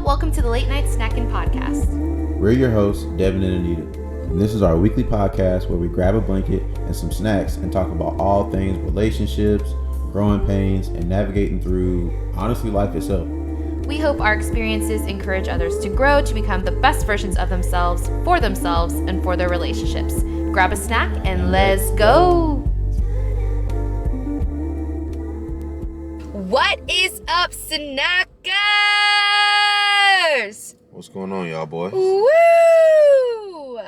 welcome to the Late Night Snacking Podcast. We're your hosts, Devin and Anita, and this is our weekly podcast where we grab a blanket and some snacks and talk about all things relationships, growing pains, and navigating through, honestly, life itself. We hope our experiences encourage others to grow to become the best versions of themselves, and for their relationships. Grab a snack and let's go! What is up, snackers? What's going on, y'all boys? Woo!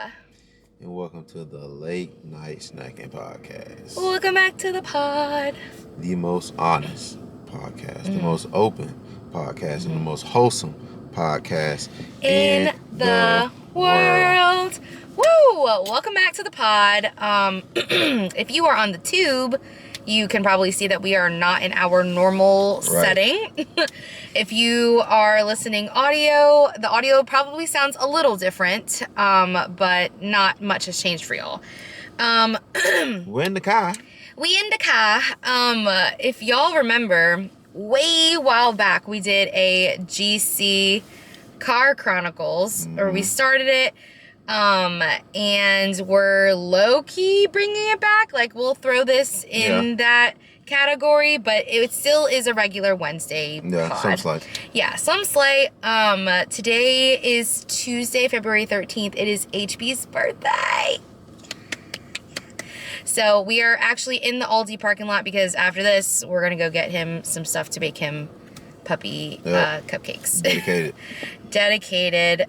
And welcome to the Late Night Snacking Podcast. Welcome back to the pod. The most honest podcast, the most open podcast, and the most wholesome podcast in the world. Woo! Welcome back to the pod. If you are on the tube, you can probably see that we are not in our normal setting. If you are listening audio, the audio probably sounds a little different, but not much has changed for y'all. We're in the car. We in the car. If y'all remember, way while back, we did a GC Car Chronicles, or we started it. And we're low-key bringing it back. Like, we'll throw this in that category, but it still is a regular Wednesday pod. Some slight. Yeah, some slight. Today is Tuesday, February 13th. It is HB's birthday. So we are actually in the Aldi parking lot because after this, we're going to go get him some stuff to bake him puppy cupcakes. Dedicated.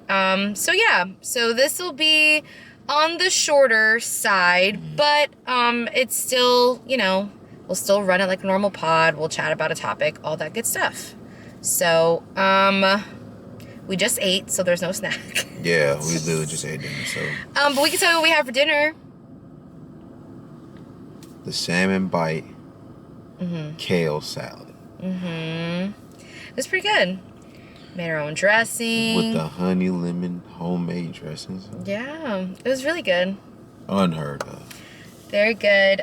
So this will be on the shorter side, but it's still, we'll still run it like a normal pod. We'll chat about a topic, all that good stuff. So, we just ate, so there's no snack. Yeah, we literally just ate dinner, so. But we can tell you what we have for dinner. The salmon bite kale salad. It was pretty good. Made our own dressing. With the honey lemon homemade dressings. Yeah, it was really good. Unheard of. Very good.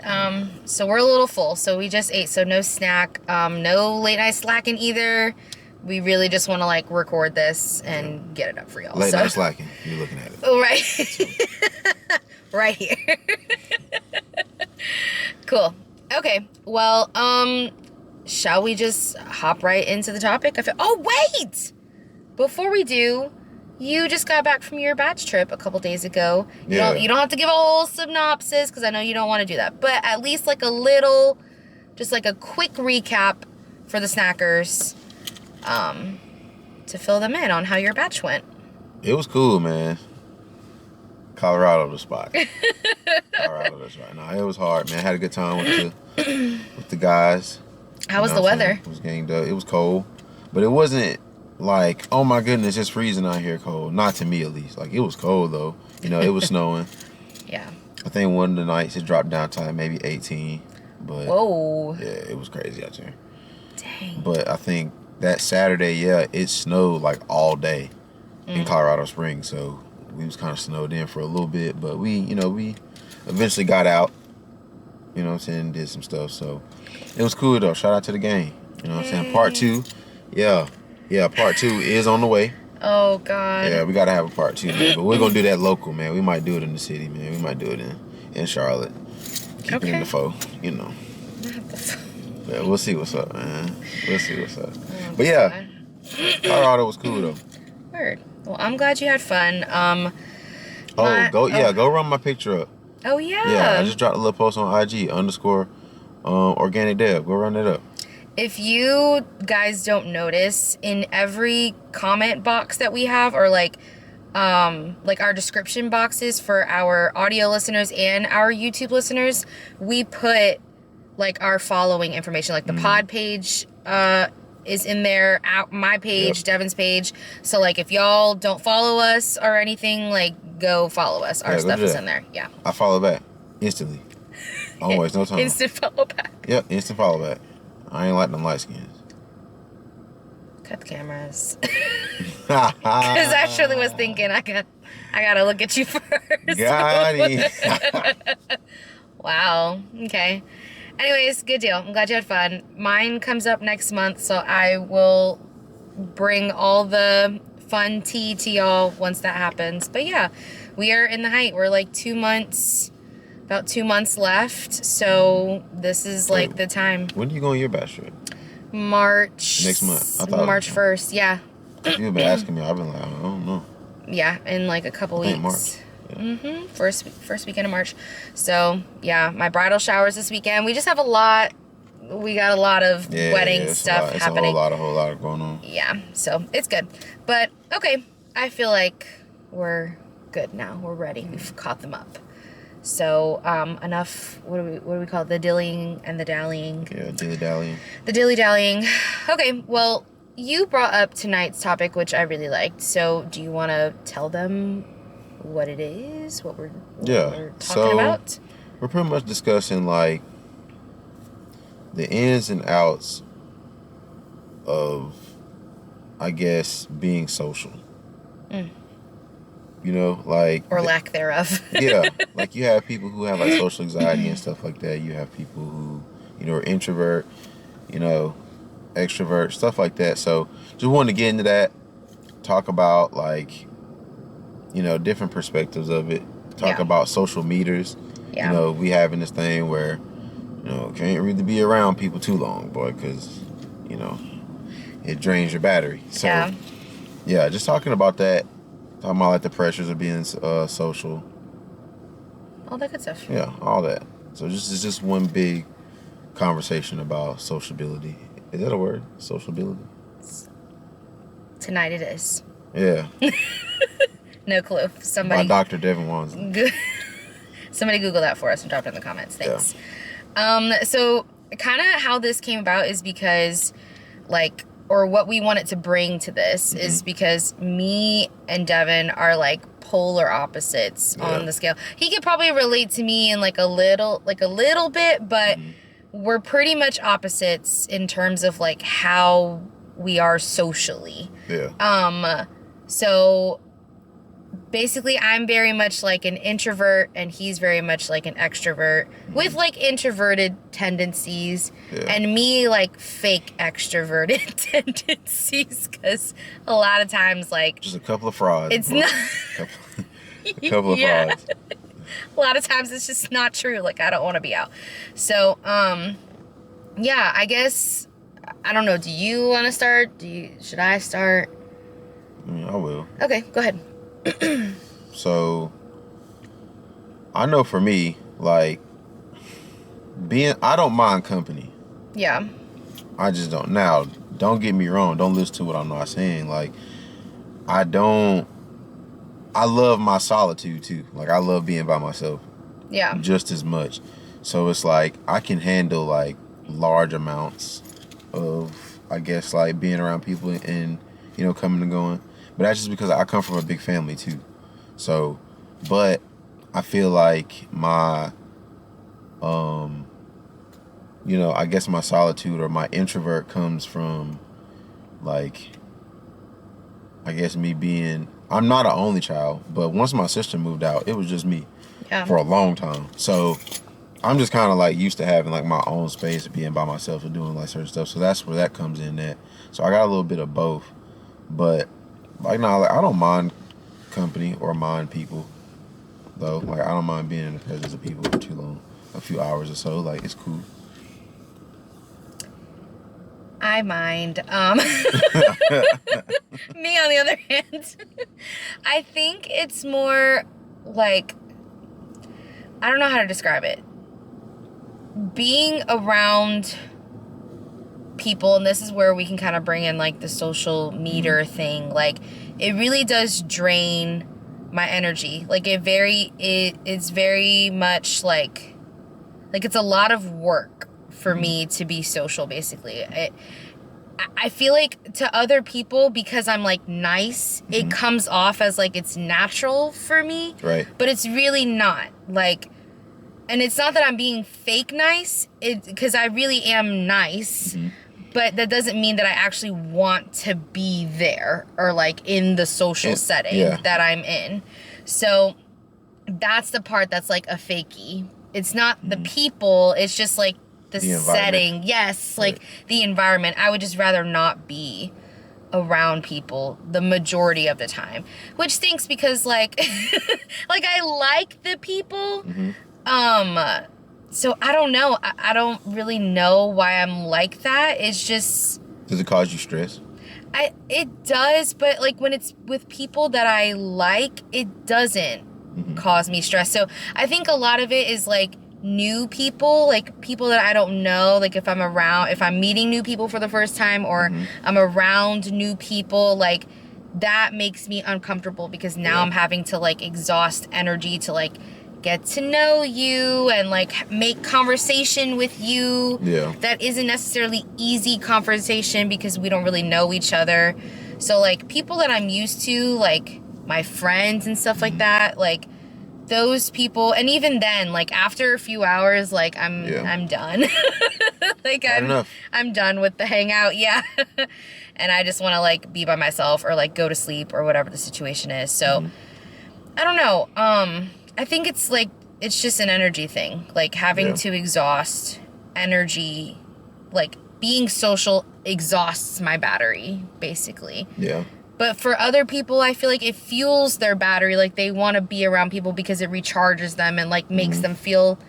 So we're a little full, so we just ate, so no snack. No late night slacking either. We really just want to record this and get it up for y'all. Late night slacking. You're looking at it. Oh, right. Right here. Cool. Okay. Well, shall we just hop right into the topic? Oh, wait! Before we do, you just got back from your batch trip a couple days ago. You don't have to give a whole synopsis, because I know you don't want to do that. But at least a little, just a quick recap for the snackers, to fill them in on how your batch went. It was cool, man. Colorado the spot. Colorado, that's right. No, it was hard, man. I had a good time with the guys. How was the weather? It was getting done. It was cold, but it wasn't oh my goodness, it's freezing out here cold. Not to me, at least. It was cold, though. It was snowing. Yeah. I think one of the nights it dropped down to maybe 18. But whoa. Yeah, it was crazy out there. Dang. But I think that Saturday, it snowed all day in Colorado Springs. So we was kind of snowed in for a little bit. But we eventually got out, and did some stuff. So it was cool, though. Shout out to the gang. Part 2. Yeah, part 2 is on the way. Oh, God. Yeah, we got to have a part 2, man. But we're going to do that local, man. We might do it in the city, man. We might do it in Charlotte. Keep it in the foe, Yeah, we'll see what's up, man. We'll see what's up. Oh, but yeah, Colorado was cool, though. Word. Well, I'm glad you had fun. Go run my picture up. Oh, yeah. Yeah, I just dropped a little post on IG, _organic dev. Go run it up. If you guys don't notice, in every comment box that we have, or our description boxes for our audio listeners and our YouTube listeners, we put our following information, the pod page is in there, my page, Devin's page. So if y'all don't follow us or anything, go follow us. Our stuff is in there. Yeah. I follow back instantly. Always, no time. Instant follow back. Yep, instant follow back. I ain't like them light skins. Cut the cameras. Because I surely was thinking I gotta look at you first. Got it. Wow. Okay. Anyways, good deal. I'm glad you had fun. Mine comes up next month, so I will bring all the fun tea to y'all once that happens. But yeah, we are in the height. We're like 2 months, about 2 months left. So this is like the time. When do you go on your bachelor? March. Next month. I thought March 1st. Yeah. You've been asking me. I've been like, I don't know. Yeah, in like a couple weeks. March. Yeah. First weekend of March. So yeah, my bridal shower's this weekend. We just have a lot. We got a lot of wedding stuff happening. It's a whole lot going on. Yeah, so it's good. But okay, I feel like we're good now. We're ready. We've caught them up. So enough. What do we call it? The dillying and the dallying. Yeah, dilly-dallying. The dilly-dallying. Okay, well, you brought up tonight's topic, which I really liked. So do you want to tell them what it is? What we're talking about? We're pretty much discussing like the ins and outs of, I guess, being social. You know, like... Or lack thereof. Yeah. Like, you have people who have, like, social anxiety and stuff like that. You have people who, you know, are introvert, you know, extrovert, stuff like that. So, just wanted to get into that. Talk about, like, you know, different perspectives of it. Talk about social meters. Yeah. You know, we having this thing where, you know, can't really be around people too long, boy, because, you know, it drains your battery. So, yeah, just talking about that. Talking about like the pressures of being social. All that good stuff. Yeah, all that. So it's just one big conversation about sociability. Is that a word? Sociability? Tonight it is. Yeah. No clue. Somebody. By Dr. Devin Wands. Somebody Google that for us and drop it in the comments. Thanks. Yeah. So kind of how this came about is because, like, or what we wanted to bring to this is because me and Devin are like polar opposites on the scale. He could probably relate to me in like a little bit, but we're pretty much opposites in terms of like how we are socially. Yeah. So basically I'm very much like an introvert and he's very much like an extrovert with like introverted tendencies and me like fake extroverted tendencies, because a lot of times like just a couple of frauds. It's not a couple of frauds. A lot of times it's just not true. Like I don't want to be out. So yeah, I guess I don't know. Do you want to start? Should I start? I will. Okay, go ahead. So I know for me, like I don't mind company. Yeah. I just don't. Now, don't get me wrong. Don't listen to what I'm not saying. Like, I love my solitude too. Like, I love being by myself. Yeah. Just as much. So it's like, I can handle like large amounts of, I guess, like being around people and, you know, coming and going. But that's just because I come from a big family too. So, but I feel like my, you know, I guess my solitude or my introvert comes from, like, I guess me being, I'm not an only child, but once my sister moved out, it was just me for a long time. So I'm just kind of like used to having like my own space, being by myself and doing like certain stuff. So that's where that comes in at. So I got a little bit of both, but like, no, like, I don't mind company or mind people, though. Like, I don't mind being in the presence of people for too long. A few hours or so. Like, it's cool. I mind. Me, on the other hand, I think it's more like, I don't know how to describe it. Being around people, and this is where we can kind of bring in like the social meter thing, like it really does drain my energy. Like it's very much like it's a lot of work for me to be social, basically. I feel like to other people, because I'm like nice, it comes off as like it's natural for me, right? But it's really not. Like, and it's not that I'm being fake nice, because I really am nice. But that doesn't mean that I actually want to be there or like in the social setting that I'm in. So that's the part that's like a fakey. It's not the people, it's just like the setting. Yes, like the environment. I would just rather not be around people the majority of the time, which stinks because like like I like the people. So I don't know. I don't really know why I'm like that. It's just, does it cause you stress? It does, but like when it's with people that I like, it doesn't cause me stress. So I think a lot of it is like new people, like people that I don't know, like if I'm meeting new people for the first time, or I'm around new people, like that makes me uncomfortable because now I'm having to like exhaust energy to like get to know you and like make conversation with you. That isn't necessarily easy conversation because we don't really know each other. So like people that I'm used to, like my friends and stuff like that, like those people, and even then, like after a few hours, like I'm done. Like I'm done with the hangout, and I just want to like be by myself or like go to sleep or whatever the situation is. So I don't know. I think it's like it's just an energy thing, like having to exhaust energy, like being social exhausts my battery, basically. But for other people, I feel like it fuels their battery. Like they want to be around people because it recharges them and like makes them feel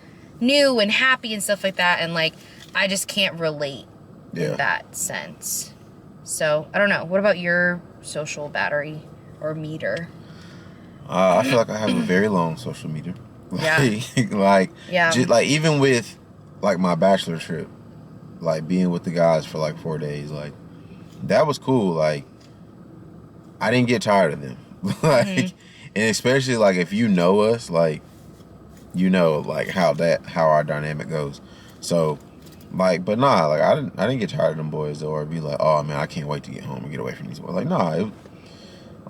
new and happy and stuff like that. And like, I just can't relate in that sense. So I don't know. What about your social battery or meter? I feel like I have a very long social meter. Like even with like my bachelor trip, like being with the guys for like 4 days, like that was cool. Like I didn't get tired of them. Like, and especially like if you know us, like you know like how our dynamic goes. So like, but nah, like I didn't get tired of them boys or be like, oh man, I can't wait to get home and get away from these boys. Like nah,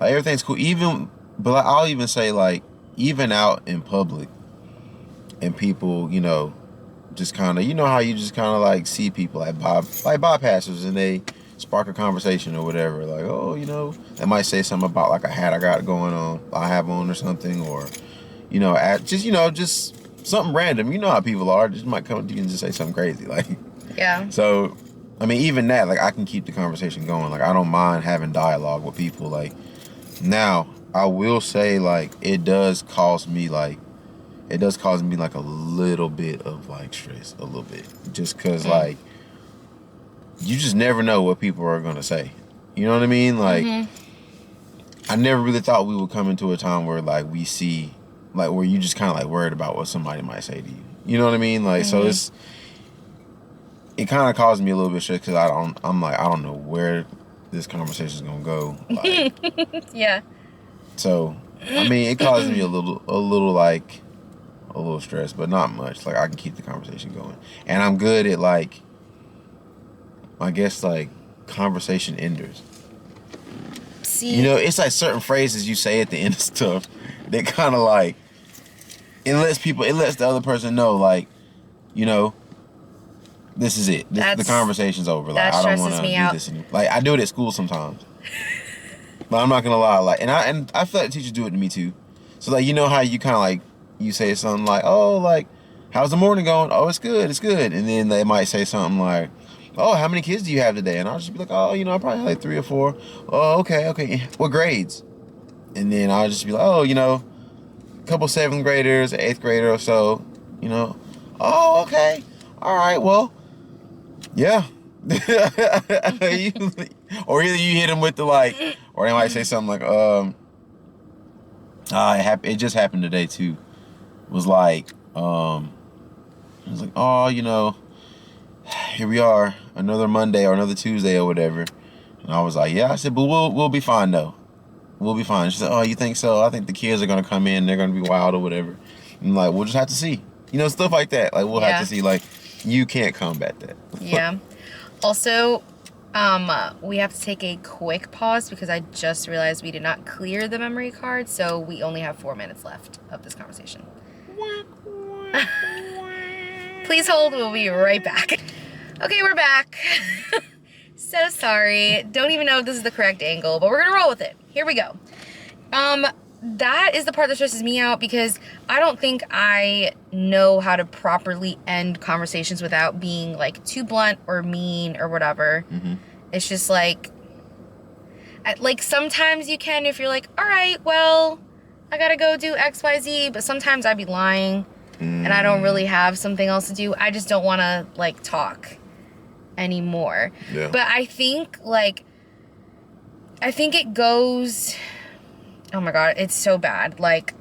like everything's cool. But like, I'll even say like even out in public and people, you know, just kind of, you know how you just kind of like see people like bypassers and they spark a conversation or whatever, like, oh, you know, they might say something about like a hat I have on or something, or you know, just something random. You know how people are, just might come up to you and just say something crazy, like so I mean even that, like I can keep the conversation going. Like I don't mind having dialogue with people. Like now I will say like it does cause me like a little bit of like stress, a little bit, just because like you just never know what people are gonna say. You know what I mean? Like I never really thought we would come into a time where like we see like where you just kind of like worried about what somebody might say to you. You know what I mean? Like so it kind of caused me a little bit stress because I don't know where this conversation is gonna go. Like, So I mean it caused me a little stress, but not much. Like I can keep the conversation going, and I'm good at like, I guess like conversation enders. See, you know, it's like certain phrases you say at the end of stuff that kind of like it lets the other person know like, you know, this is it. The conversation's over. Like I don't want to do this anymore. Like I do it at school sometimes, but I'm not gonna lie. Like and I feel like teachers do it to me too. So like you know how you kind of like. You say something like, oh, like, how's the morning going? Oh, it's good. And then they might say something like, oh, how many kids do you have today? And I'll just be like, oh, you know, I probably have like 3 or 4. Oh, okay. What grades? And then I'll just be like, oh, you know, a couple 7th graders, 8th grader or so, you know. Oh, okay. All right, well, yeah. Or either you hit them with the like, or they might say something like, it just happened today too. Was like, it was like, oh, you know, here we are, another Monday or another Tuesday or whatever. And I was like, yeah. I said, but we'll be fine though. We'll be fine. She said, oh, you think so? I think the kids are gonna come in, they're gonna be wild or whatever. And like, we'll just have to see. You know, stuff like that. Like we'll have to see. Like, you can't combat that. Yeah. Also, we have to take a quick pause because I just realized we did not clear the memory card, so we only have 4 minutes left of this conversation. Please hold, we'll be right back. Okay, we're back. So sorry. Don't even know if this is the correct angle, but we're gonna roll with it. Here we go. That is the part that stresses me out because I don't think I know how to properly end conversations without being like too blunt or mean or whatever. It's just like, Like, sometimes you can if you're like, all right, well, I gotta go do XYZ, but sometimes I'd be lying and I don't really have something else to do. I just don't want to, like, talk anymore. Yeah. But I think, like, it goes, oh my God, it's so bad. Like,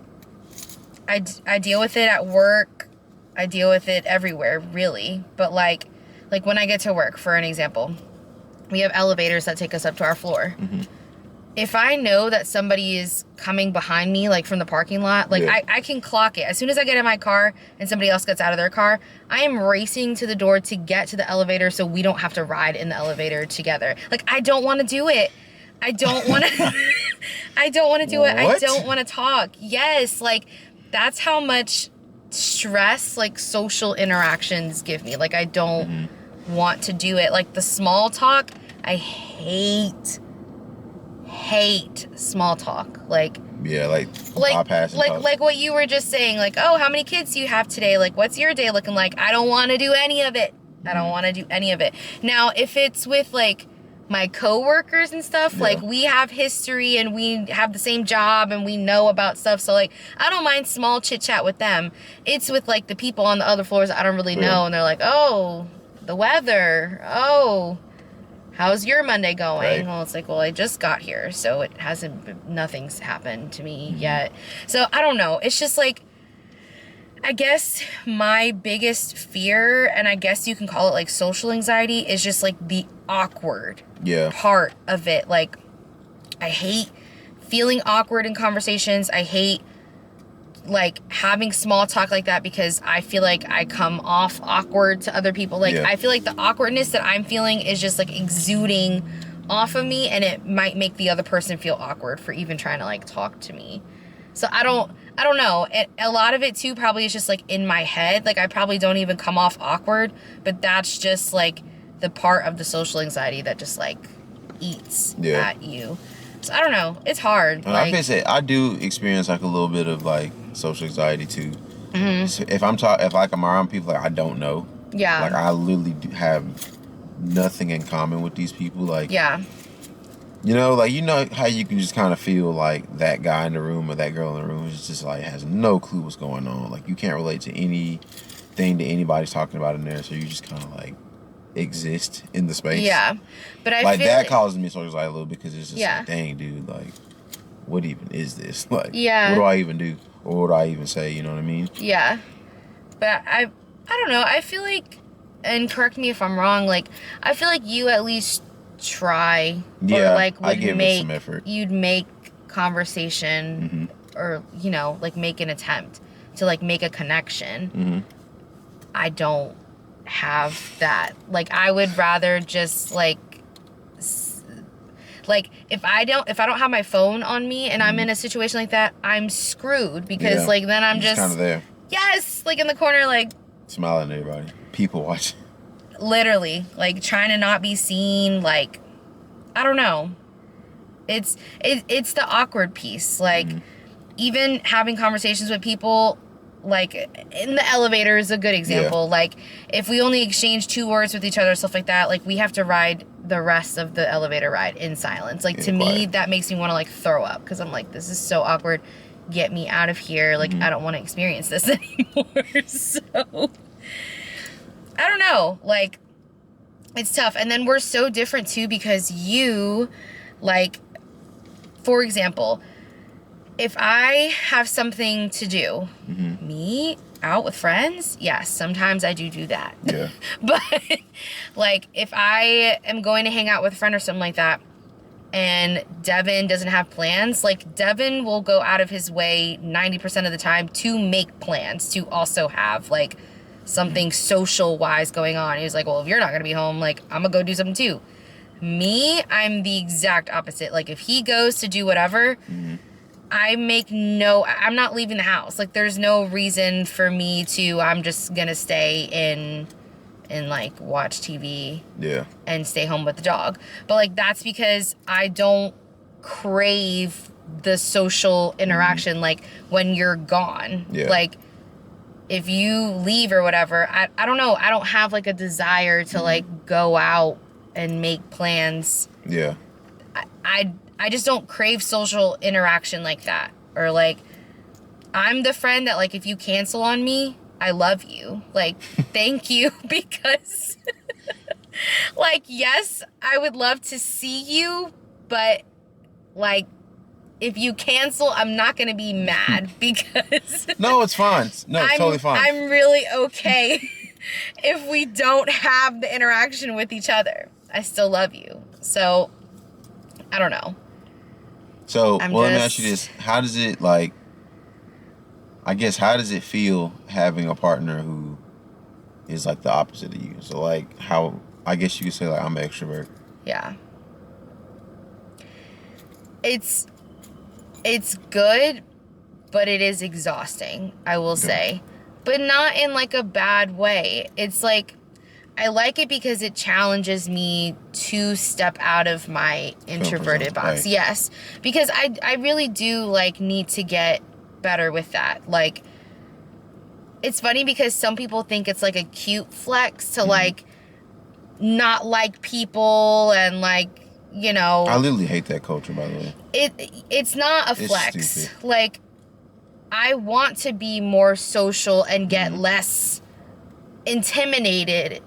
I deal with it at work. I deal with it everywhere, really. But, like when I get to work, for an example, we have elevators that take us up to our floor. Mm-hmm. If I know that somebody is coming behind me, like from the parking lot, like I can clock it. As soon as I get in my car and somebody else gets out of their car, I am racing to the door to get to the elevator so we don't have to ride in the elevator together. Like, I don't want to do it. I don't want to. I don't want to do it. I don't want to talk. Yes, like, that's how much stress, like, social interactions give me. Like, I don't want to do it. Like, the small talk, I hate small talk. Like, yeah, like what you were just saying, like, oh, how many kids do you have today? Like, what's your day looking like? I don't want to do any of it. I don't want to do any of it. Now, if it's with, like, my coworkers and stuff, like, we have history and we have the same job and we know about stuff, so, like, I don't mind small chit chat with them. It's with, like, the people on the other floors I don't really know, and they're like, oh, the weather, oh, how's your Monday going? Right. Well, it's like, well, I just got here, so nothing's happened to me yet. So I don't know. It's just, like, I guess my biggest fear, and I guess you can call it, like, social anxiety, is just, like, the awkward part of it. Like, I hate feeling awkward in conversations. I hate, like, having small talk like that because I feel like I come off awkward to other people. Like, I feel like the awkwardness that I'm feeling is just, like, exuding off of me, and it might make the other person feel awkward for even trying to, like, talk to me. So I don't know. A lot of it too probably is just, like, in my head. Like, I probably don't even come off awkward, but that's just, like, the part of the social anxiety that just, like, eats at you. So I don't know. It's hard. Like, I can say I do experience, like, a little bit of, like, social anxiety too. So if I'm around people, like, I don't know. Yeah. Like, I literally have nothing in common with these people. Like, you know, like, you know how you can just kind of feel like that guy in the room or that girl in the room is just, like, has no clue what's going on. Like, you can't relate to anything that anybody's talking about in there, so you just kind of, like, exist in the space. Yeah. But I feel that causes me social anxiety a little, because it's just like, dang, dude, like, what even is this? Like, what do I even do? Or what do I even say? You know what I mean? Yeah. But I don't know. I feel like, and correct me if I'm wrong, like, I feel like you at least try, or, like, would make some effort. You'd make conversation, or, you know, like, make an attempt to, like, make a connection. I don't have that. Like, I would rather just, like, if I don't have my phone on me and I'm in a situation like that, I'm screwed, because like, then I'm just kind of there. Yes, like, in the corner, like, smiling at everybody, people watching. Literally, like, trying to not be seen. Like, I don't know. It's the awkward piece. Like, even having conversations with people, like, in the elevator is a good example. Like, if we only exchange 2 words with each other, stuff like that, like, we have to ride the rest of the elevator ride in silence. Like, to me, that makes me want to, like, throw up, because I'm like, this is so awkward. Get me out of here. Like, I don't want to experience this anymore. So, I don't know. Like, it's tough. And then we're so different too, because you, like, for example, if I have something to do, me out with friends, yes, sometimes I do that. Yeah. But, like, if I am going to hang out with a friend or something like that, and Devin doesn't have plans, like, Devin will go out of his way 90% of the time to make plans to also have, like, something social-wise going on. He was like, well, if you're not going to be home, like, I'm going to go do something too. Me, I'm the exact opposite. Like, if he goes to do whatever, I'm not leaving the house. Like, there's no reason for me to, I'm just going to stay in and, like, watch TV. Yeah. And stay home with the dog. But, like, that's because I don't crave the social interaction, like, when you're gone. Yeah. Like, if you leave or whatever, I don't know. I don't have, like, a desire to, like, go out and make plans. Yeah. I just don't crave social interaction like that. Or like, I'm the friend that like, if you cancel on me, I love you. Like, thank you, because like, yes, I would love to see you, but like, if you cancel, I'm not going to be mad because No, it's fine. No, it's totally fine. I'm really okay if we don't have the interaction with each other. I still love you. So, I don't know. So, let me ask you this. How does it, like, I guess, how does it feel having a partner who is, like, the opposite of you? So, like, how, I guess you could say, like, I'm an extrovert. Yeah. It's good, but it is exhausting, I will say. But not in, like, a bad way. It's, like, I like it because it challenges me to step out of my introverted box. Right. Yes. Because I really do, like, need to get better with that. Like, it's funny because some people think it's, like, a cute flex to, like, not like people and, like, you know. I literally hate that culture, by the way. It's not a flex. It's stupid. Like, I want to be more social and get less intimidated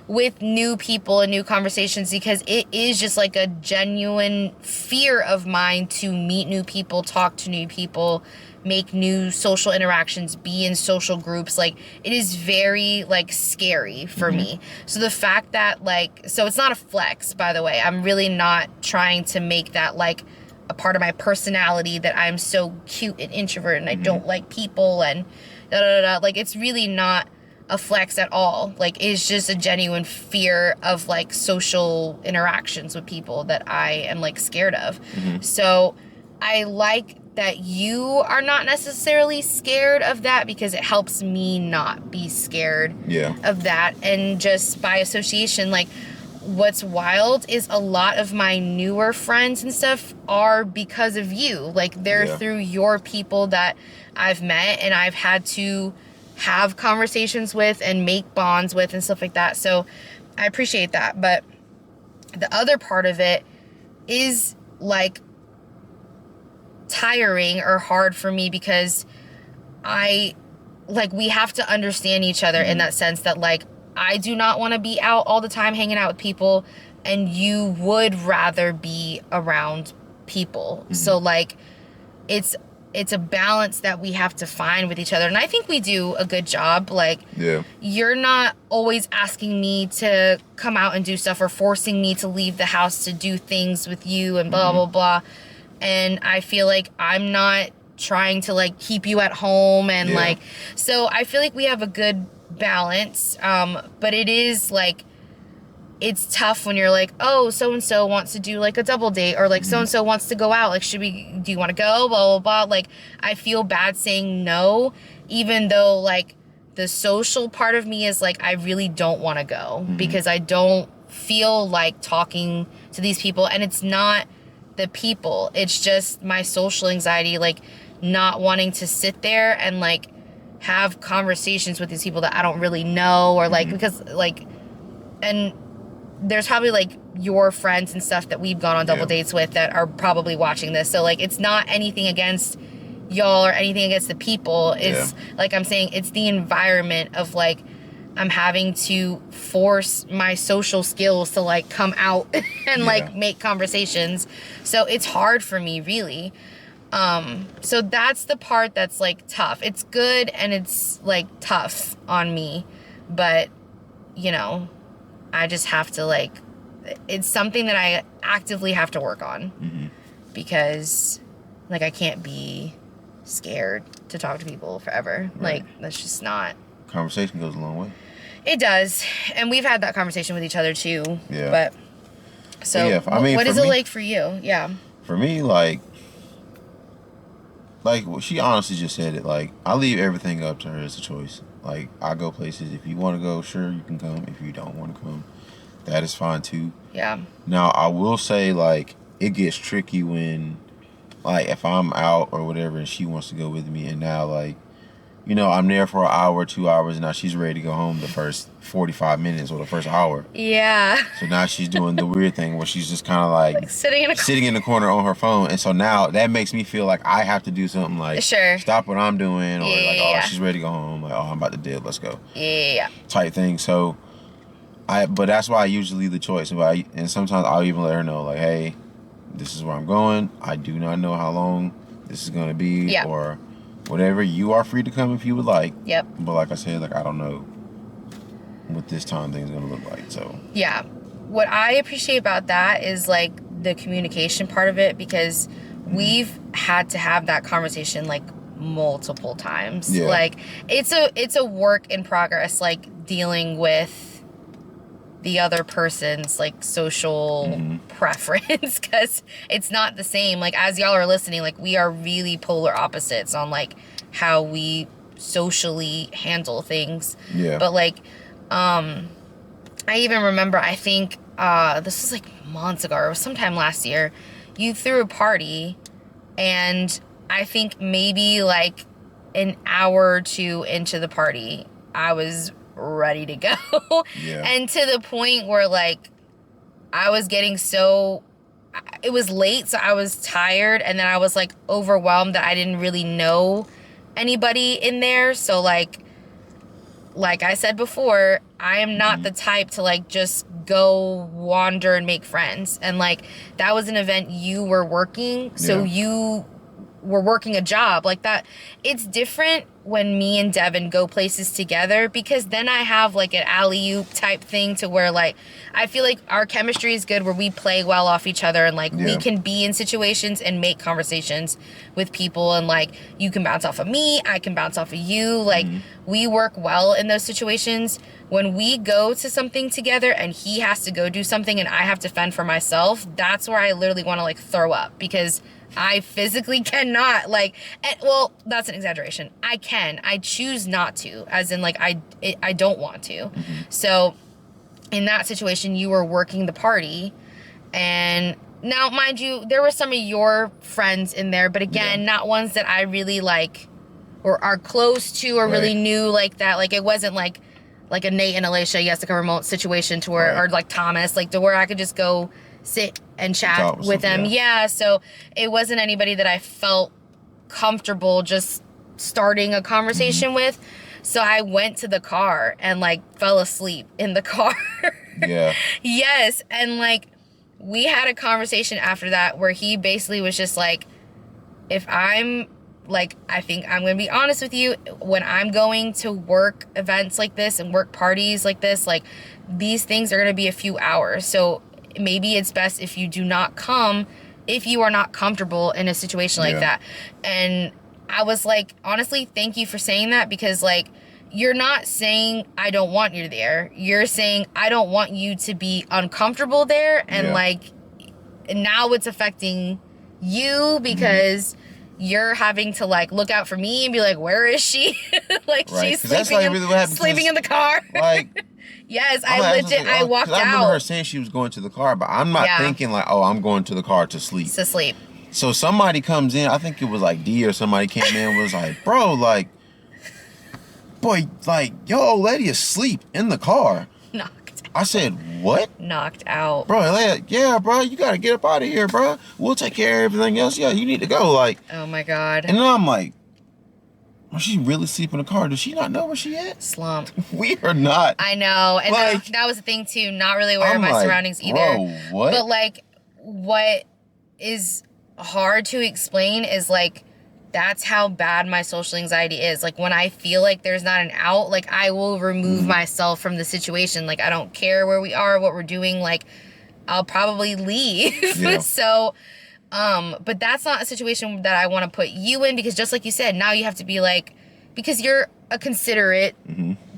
with new people and new conversations, because it is just like a genuine fear of mine to meet new people, talk to new people, make new social interactions, be in social groups. Like, it is very, like, scary for me. So the fact that, like, so it's not a flex, by the way. I'm really not trying to make that, like, a part of my personality, that I'm so cute and introverted and I don't like people and da-da-da-da. Like, it's really not a flex at all. Like, it's just a genuine fear of, like, social interactions with people that I am, like, scared of. So I like that you are not necessarily scared of that, because it helps me not be scared of that. And just by association, like, what's wild is a lot of my newer friends and stuff are because of you. Like, they're through your people that I've met and I've had to have conversations with and make bonds with and stuff like that. So I appreciate that. But the other part of it is, like, tiring or hard for me, because we have to understand each other in that sense that, like, I do not want to be out all the time hanging out with people, and you would rather be around people. So, like, it's a balance that we have to find with each other, and I think we do a good job. Like, you're not always asking me to come out and do stuff or forcing me to leave the house to do things with you and blah, blah, blah. And I feel like I'm not trying to, like, keep you at home and like, so I feel like we have a good balance. But it is, like, it's tough when you're like, oh, so-and-so wants to do, like, a double date, or, like, so-and-so wants to go out. Like, do you want to go? Blah, blah, blah. Like, I feel bad saying no, even though, like, the social part of me is like, I really don't want to go because I don't feel like talking to these people. And it's not the people, it's just my social anxiety, like, not wanting to sit there and, like, have conversations with these people that I don't really know, or, like, because, like, and there's probably, like, your friends and stuff that we've gone on double dates with that are probably watching this. So, like, it's not anything against y'all or anything against the people. It's like I'm saying, it's the environment of, like, I'm having to force my social skills to, like, come out and like make conversations. So it's hard for me, really. So that's the part that's, like, tough. It's good and it's, like, tough on me, but, you know, I just have to, like, it's something that I actively have to work on because, like, I can't be scared to talk to people forever. Like, that's just not. Conversation goes a long way. It does. And we've had that conversation with each other too. Yeah. But, so, I mean, what is it like for you? Yeah. For me, like, well, she honestly just said it. Like, I leave everything up to her as a choice. Like, I go places. If you want to go, sure, you can come. If you don't want to come, that is fine too. Yeah. Now, I will say, like, it gets tricky when, like, if I'm out or whatever and she wants to go with me, and now, like, you know, I'm there for an hour, 2 hours, and now she's ready to go home the first 45 minutes or the first hour. Yeah. So now she's doing the weird thing where she's just kind of like sitting in the corner on her phone. And so now that makes me feel like I have to do something like stop what I'm doing, or like, oh, she's ready to go home. Like, oh, I'm about to dip. Let's go. Yeah. Type thing. So but that's why I usually leave the choice. And sometimes I'll even let her know, like, hey, this is where I'm going. I do not know how long this is going to be, or whatever. You are free to come if you would like. Yep. But like I said, like, I don't know what this time thing is going to look like. So yeah, what I appreciate about that is like the communication part of it, because we've had to have that conversation like multiple times. Yeah. Like it's a work in progress, like dealing with the other person's like social preference, because it's not the same. Like, as y'all are listening, like, we are really polar opposites on like how we socially handle things. Yeah. But like I even remember, I think this was like months ago, or sometime last year, you threw a party, and I think maybe like an hour or two into the party, I was ready to go. Yeah. And to the point where like I was getting it was late, so I was tired, and then I was like overwhelmed that I didn't really know anybody in there. So like I said before, I am not the type to like just go wander and make friends. And like that was an event you were working, so you were working a job like that. It's different when me and Devin go places together, because then I have like an alley-oop type thing to where like I feel like our chemistry is good, where we play well off each other, and like we can be in situations and make conversations with people, and like you can bounce off of me, I can bounce off of you. Like we work well in those situations. When we go to something together and he has to go do something and I have to fend for myself, that's where I literally want to like throw up, because I physically cannot, like, well, that's an exaggeration. I choose not to, as in like I don't want to. So in that situation, you were working the party, and now mind you, there were some of your friends in there, but again, not ones that I really like or are close to or really knew like that. Like it wasn't like a Nate and Alicia, yes, to cover remote situation to where, or like Thomas, like to where I could just go sit and chat with them. Yeah. So it wasn't anybody that I felt comfortable just starting a conversation with. So I went to the car and like fell asleep in the car. Yeah. Yes. And like we had a conversation after that where he basically was just like, if I'm like, I think I'm going to be honest with you, when I'm going to work events like this and work parties like this, like these things are going to be a few hours. So maybe it's best if you do not come if you are not comfortable in a situation like that. And I was like, honestly, thank you for saying that, because like you're not saying I don't want you there. You're saying I don't want you to be uncomfortable there. And like now it's affecting you, because you're having to like look out for me and be like, where is she? Like she's sleeping in the car. Like yes, I legit I walked out. I remember her saying she was going to the car, but I'm not thinking like, oh, I'm going to the car to sleep. To sleep. So somebody comes in, I think it was like D or somebody came in and was like, bro, like, boy, like, your old lady is asleep in the car. Knocked out. I said, what? Knocked out. Bro, like, yeah, bro, you got to get up out of here, bro. We'll take care of everything else. Yeah, you need to go. Like, oh my God. And then I'm like, well, she really asleep in the car. Does she not know where she at? Slumped. We are not. I know. And like, that was the thing too. Not really aware of my surroundings either. Bro, what? But like, what is hard to explain is like, that's how bad my social anxiety is. Like when I feel like there's not an out, like I will remove myself from the situation. Like I don't care where we are, what we're doing. Like I'll probably leave. Yeah. So, but that's not a situation that I want to put you in, because just like you said, now you have to be like, because you're a considerate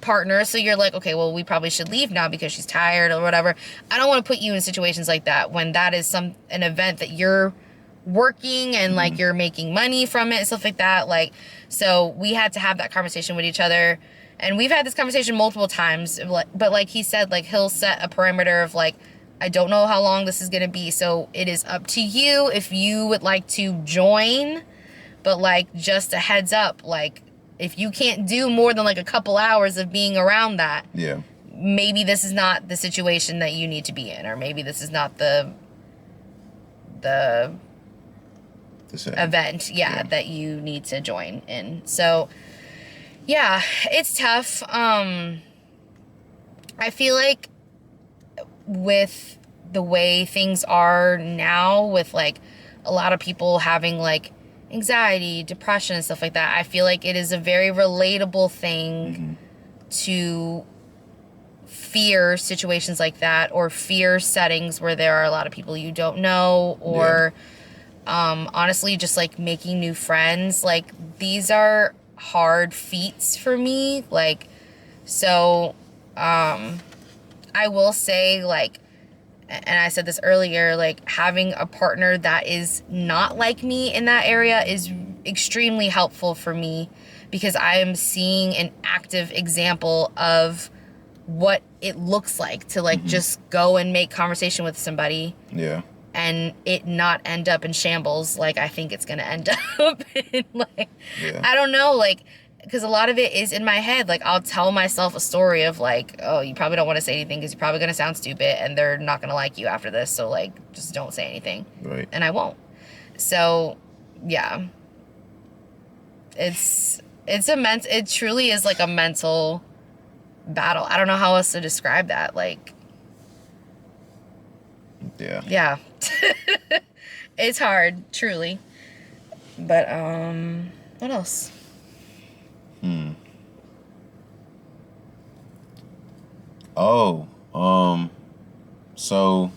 partner. So you're like, okay, well, we probably should leave now because she's tired or whatever. I don't want to put you in situations like that when that is an event that you're working and like you're making money from it and stuff like that. Like, so we had to have that conversation with each other, and we've had this conversation multiple times, but like he said, like he'll set a parameter of like, I don't know how long this is going to be. So it is up to you if you would like to join, but like just a heads up, like if you can't do more than like a couple hours of being around that, yeah, maybe this is not the situation that you need to be in, or maybe this is not the event, that you need to join in. So, yeah, it's tough. I feel like with the way things are now, with like a lot of people having like anxiety, depression, and stuff like that, I feel like it is a very relatable thing to fear situations like that, or fear settings where there are a lot of people you don't know, or honestly just like making new friends. Like, these are hard feats for me. Like, so I will say, like, and I said this earlier, like, having a partner that is not like me in that area is extremely helpful for me, because I am seeing an active example of what it looks like to like just go and make conversation with somebody. Yeah. And it not end up in shambles like I think it's gonna end up in. Like, I don't know, like, because a lot of it is in my head. Like, I'll tell myself a story of like, oh, you probably don't want to say anything because you're probably gonna sound stupid and they're not gonna like you after this, so like just don't say anything. Right. And I won't. So yeah, it truly is like a mental battle. I don't know how else to describe that. Like, yeah. It's hard, truly. But what else? So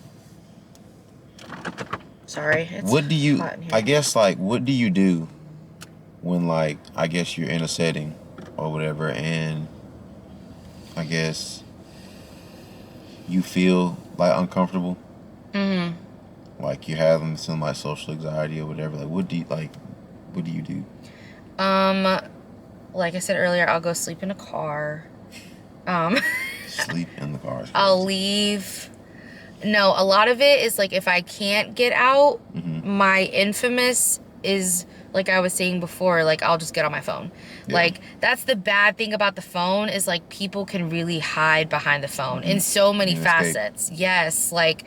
sorry, it's what do you, hot in here. I guess, like, what do you do when, like, I guess you're in a setting or whatever, and I guess you feel like uncomfortable? Like, you're having some like social anxiety or whatever. Like, what do you do? Like I said earlier, I'll go sleep in a car. Sleep in the car. I'll leave. No, a lot of it is like, if I can't get out, my infamous is, like I was saying before, like, I'll just get on my phone. Like, that's the bad thing about the phone, is like, people can really hide behind the phone in so many facets. Yes, like,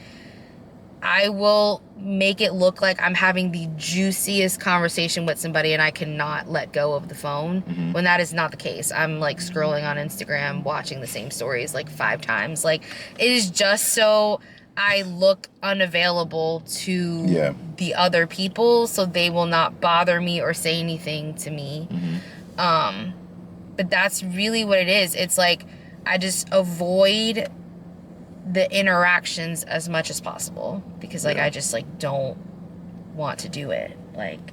I will make it look like I'm having the juiciest conversation with somebody and I cannot let go of the phone, when that is not the case. I'm like scrolling on Instagram, watching the same stories like 5 times. Like, it is just so I look unavailable to the other people, so they will not bother me or say anything to me. But that's really what it is. It's like, I just avoid the interactions as much as possible, because like I just like don't want to do it. Like,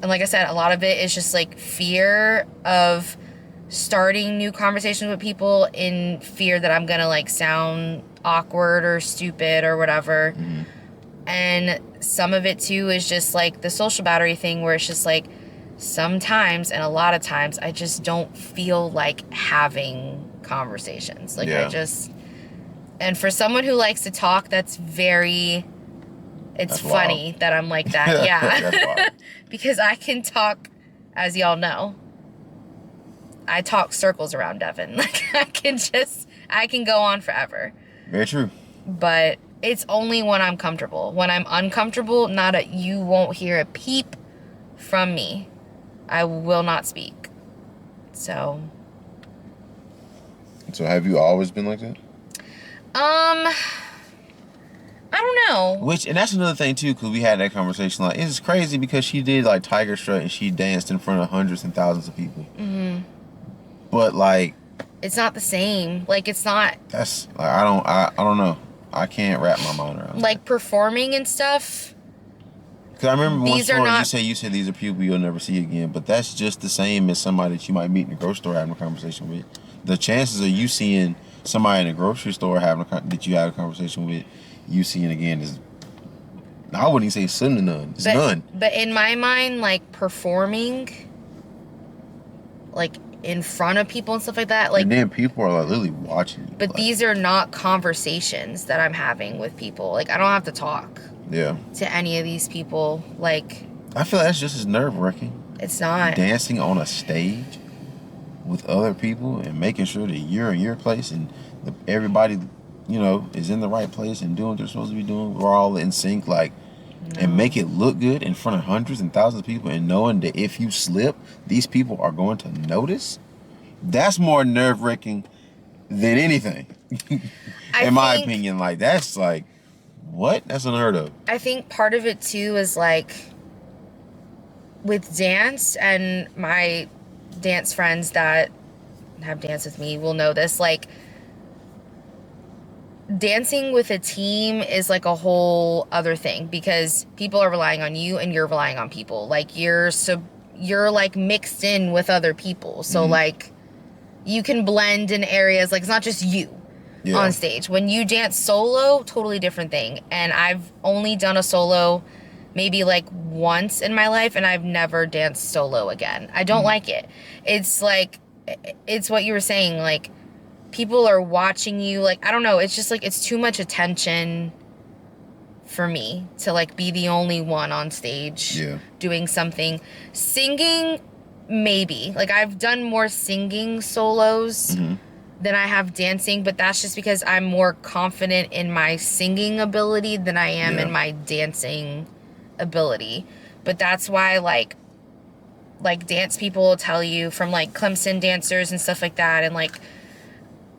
and like I said, a lot of it is just like fear of starting new conversations with people, in fear that I'm gonna like sound awkward or stupid or whatever. And some of it too is just like the social battery thing, where it's just like, sometimes, and a lot of times, I just don't feel like having conversations. Like, and for someone who likes to talk, that's funny that I'm like that. Yeah. Because I can talk, as y'all know, I talk circles around Devin. Like, I can go on forever. Very true. But it's only when I'm comfortable. When I'm uncomfortable, you won't hear a peep from me. I will not speak. So have you always been like that? I don't know. And that's another thing too, because we had that conversation. Like, it's crazy because she did like Tiger Strut and she danced in front of hundreds and thousands of people. But like, it's not the same. Like, it's not. That's like, I don't know. I can't wrap my mind around like that. Performing and stuff. Because I remember one story you said these are people you'll never see again, but that's just the same as somebody that you might meet in a grocery store having a conversation with. The chances of you seeing somebody in a grocery store that you had a conversation with, you seeing again is, I wouldn't even say slim to none. It's none. But in my mind, like, performing, like, in front of people and stuff like that, like, and then people are like literally watching you. But like, these are not conversations that I'm having with people. Like, I don't have to talk to any of these people. Like, I feel like that's just as nerve-wracking. It's not. Dancing on a stage with other people and making sure that you're in your place and everybody, is in the right place and doing what they're supposed to be doing. We're all in sync, like, and make it look good in front of hundreds and thousands of people, and knowing that if you slip, these people are going to notice. That's more nerve-wracking than anything. In my opinion, like, that's like, what? That's unheard of. I think part of it too is like with dance, and my dance friends that have danced with me will know this, like, dancing with a team is like a whole other thing because people are relying on you and you're relying on people. Like, you're like mixed in with other people. So like you can blend in areas, like it's not just you on stage. When you dance solo, totally different thing. And I've only done a solo maybe like once in my life, and I've never danced solo again. I don't like it. It's like, it's what you were saying, like, people are watching you, like, I don't know, it's just like, it's too much attention for me to like be the only one on stage doing something. Singing, maybe, like, I've done more singing solos than I have dancing, but that's just because I'm more confident in my singing ability than I am in my dancing ability. But that's why like dance people will tell you, from like Clemson dancers and stuff like that, and like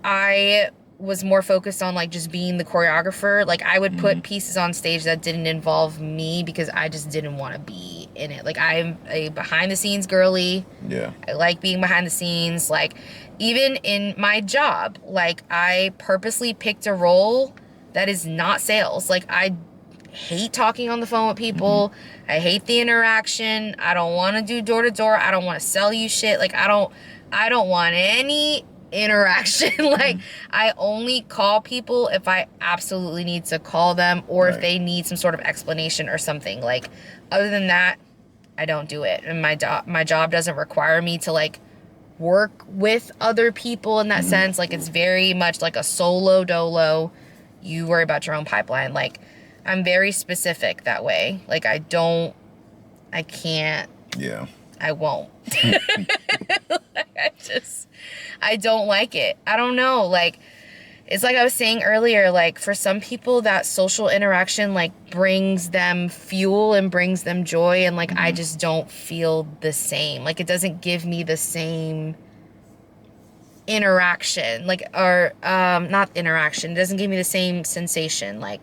I was more focused on like just being the choreographer. Like, I would put pieces on stage that didn't involve me because I just didn't want to be in it. Like, I'm a behind the scenes girly. Yeah. I like being behind the scenes. Like, even in my job, like, I purposely picked a role that is not sales. Like, I hate talking on the phone with people. I hate the interaction. I don't want to do door to door. I don't want to sell you shit. Like, I don't want any interaction. Like, I only call people if I absolutely need to call them, or if they need some sort of explanation or something. Like, other than that, I don't do it. And my job doesn't require me to like work with other people in that sense. Like, it's very much like a solo dolo. You worry about your own pipeline. Like, I'm very specific that way. Like, I can't. Yeah. I won't. I don't like it. I don't know. Like, it's like I was saying earlier, like, for some people that social interaction like brings them fuel and brings them joy, and like I just don't feel the same. Like, it doesn't give me the same interaction, like, or not interaction. It doesn't give me the same sensation. Like,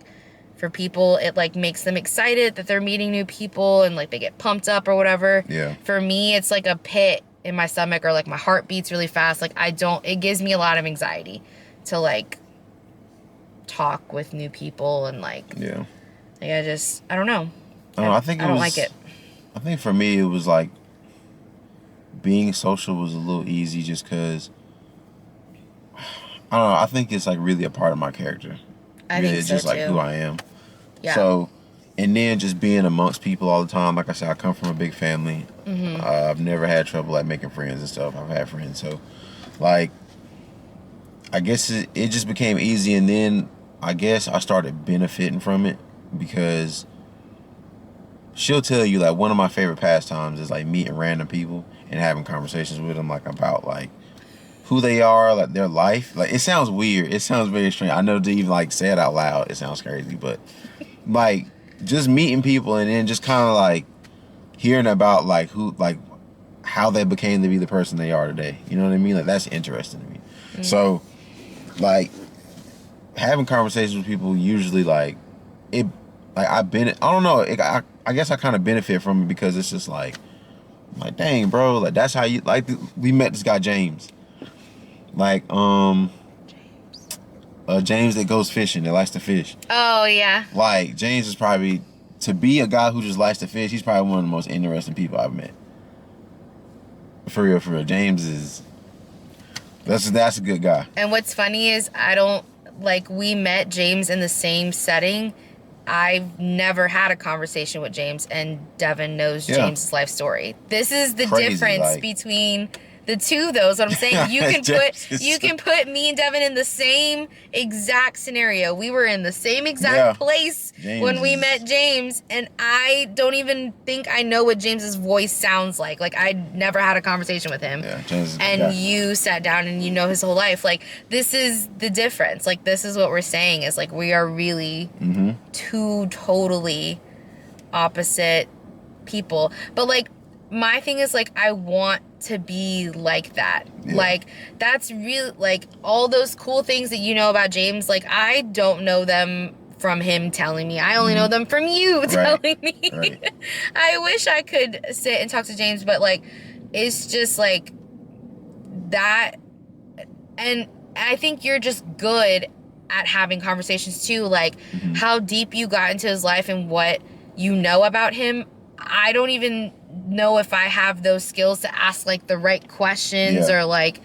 for people, it like makes them excited that they're meeting new people and like they get pumped up or whatever. Yeah. For me, it's like a pit in my stomach, or like my heart beats really fast. Like, it gives me a lot of anxiety to like talk with new people, and like, like, I don't know. I don't like it. I think for me, it was like being social was a little easy just because, I don't know, I think it's like really a part of my character. I think it's so just like too. who I am. Yeah. So, and then just being amongst people all the time. Like I said, I come from a big family. I've never had trouble like making friends and stuff. I've had friends, so like, I guess it just became easy. And then I guess I started benefiting from it because she'll tell you like one of my favorite pastimes is like meeting random people and having conversations with them, like about like who they are, like their life. Like, it sounds weird. It sounds very strange. I know to even like say it out loud, it sounds crazy, but like just meeting people and then just kind of like hearing about like who, like how they became to be the person they are today. You know what I mean? Like, that's interesting to me. So like having conversations with people usually like it, like I don't know. I guess I kind of benefit from it because it's just like dang, bro, like that's how you like. We met this guy James. Like, James that goes fishing, that likes to fish. Oh, yeah. Like, James is probably, to be a guy who just likes to fish, he's probably one of the most interesting people I've met. For real. James is, that's a good guy. And what's funny is we met James in the same setting. I've never had a conversation with James, and Devin knows James's life story. This is the difference between the two though. So I'm saying you can put me and Devin in the same exact scenario. We were in the same exact place when we met James, and I don't even think I know what James's voice sounds like. Like, I never had a conversation with him. Yeah, James. And you sat down and you know his whole life. Like, this is the difference. Like, this is what we're saying is like we are really two totally opposite people. But like, my thing is like I want to be like that. Like, that's really like all those cool things that you know about James, like I don't know them from him telling me. I only know them from you telling me. I wish I could sit and talk to James, but like it's just like that. And I think you're just good at having conversations too, like how deep you got into his life and what you know about him. I don't even know if I have those skills to ask like the right questions or like